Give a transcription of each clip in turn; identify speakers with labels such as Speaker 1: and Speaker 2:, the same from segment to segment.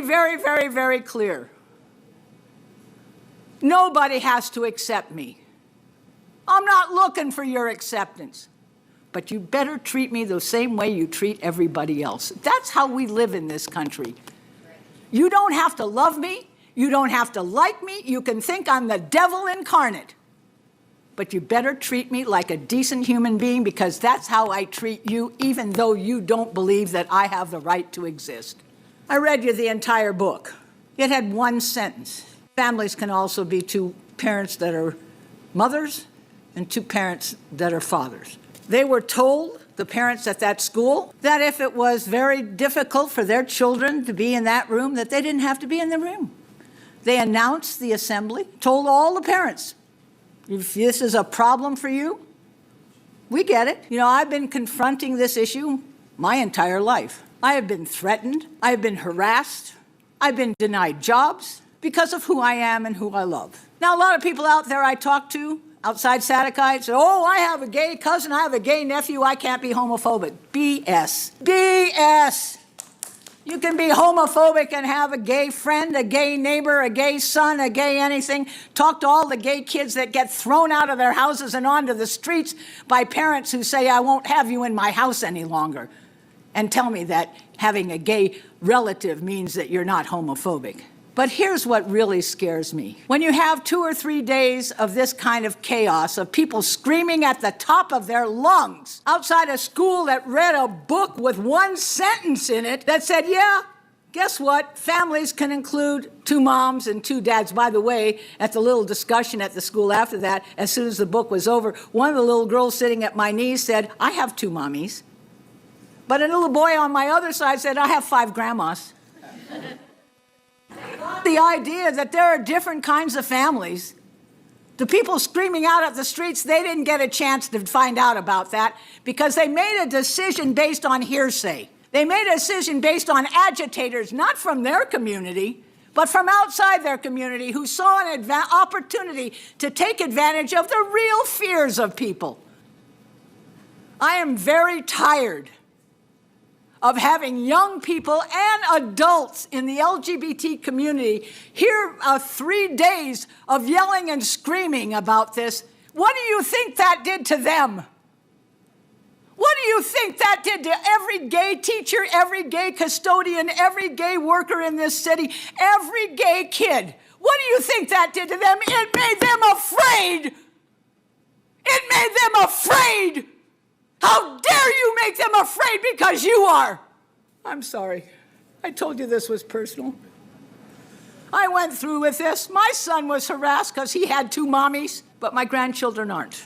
Speaker 1: very, very, very clear. Nobody has to accept me. I'm not looking for your acceptance. But you better treat me the same way you treat everybody else. That's how we live in this country. You don't have to love me. You don't have to like me. You can think I'm the devil incarnate. But you better treat me like a decent human being, because that's how I treat you, even though you don't believe that I have the right to exist. I read you the entire book. It had one sentence. Families can also be two parents that are mothers and two parents that are fathers. They were told, the parents at that school, that if it was very difficult for their children to be in that room, that they didn't have to be in the room. They announced the assembly, told all the parents, if this is a problem for you, we get it. You know, I've been confronting this issue my entire life. I have been threatened. I have been harassed. I've been denied jobs because of who I am and who I love. Now, a lot of people out there I talk to outside Sadducite say, oh, I have a gay cousin, I have a gay nephew, I can't be homophobic. BS. BS. You can be homophobic and have a gay friend, a gay neighbor, a gay son, a gay anything. Talk to all the gay kids that get thrown out of their houses and onto the streets by parents who say, I won't have you in my house any longer. And tell me that having a gay relative means that you're not homophobic. But here's what really scares me. When you have 2 or 3 days of this kind of chaos, of people screaming at the top of their lungs outside a school that read a book with one sentence in it that said, yeah, guess what? Families can include 2 moms and 2 dads. By the way, at the little discussion at the school after that, as soon as the book was over, one of the little girls sitting at my knees said, I have 2 mommies. But a little boy on my other side said, I have 5 grandmas. The idea that there are different kinds of families. The people screaming out at the streets, they didn't get a chance to find out about that because they made a decision based on hearsay. They made a decision based on agitators, not from their community, but from outside their community, who saw an opportunity to take advantage of the real fears of people. I am very tired of having young people and adults in the LGBT community hear 3 days of yelling and screaming about this. What do you think that did to them? What do you think that did to every gay teacher, every gay custodian, every gay worker in this city, every gay kid? What do you think that did to them? It made them afraid. It made them afraid. How dare you make them afraid because you are? I'm sorry. I told you this was personal. I went through with this. My son was harassed because he had 2 mommies, but my grandchildren aren't.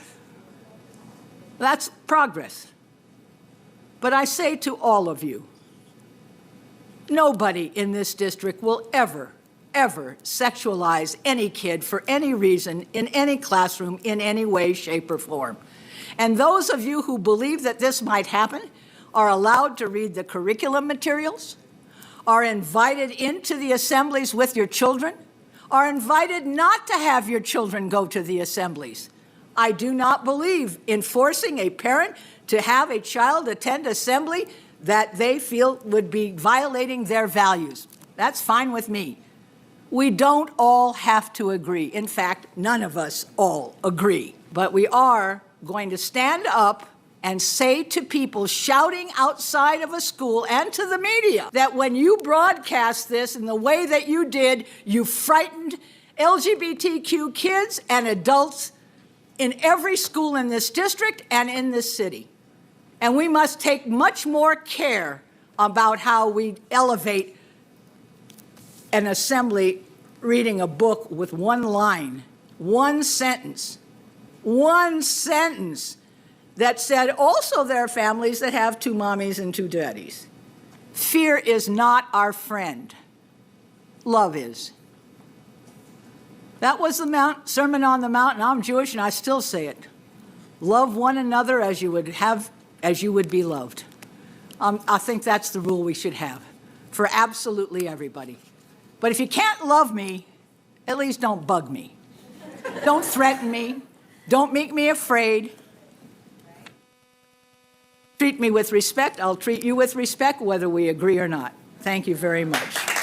Speaker 1: That's progress. But I say to all of you, nobody in this district will ever sexualize any kid for any reason, in any classroom, in any way, shape, or form. And those of you who believe that this might happen are allowed to read the curriculum materials, are invited into the assemblies with your children, are invited not to have your children go to the assemblies. I do not believe in forcing a parent to have a child attend assembly that they feel would be violating their values. That's fine with me. We don't all have to agree. In fact, none of us all agree. But we are going to stand up and say to people shouting outside of a school and to the media that when you broadcast this in the way that you did, you frightened LGBTQ kids and adults in every school in this district and in this city. And we must take much more care about how we elevate an assembly reading a book with one line, one sentence that said also there are families that have 2 mommies and 2 daddies. Fear is not our friend. Love is. That was the Sermon on the Mount, and I'm Jewish and I still say it. Love one another as you would be loved. I think that's the rule we should have for absolutely everybody. But if you can't love me, at least don't bug me. Don't threaten me. Don't make me afraid. Treat me with respect. I'll treat you with respect, whether we agree or not. Thank you very much.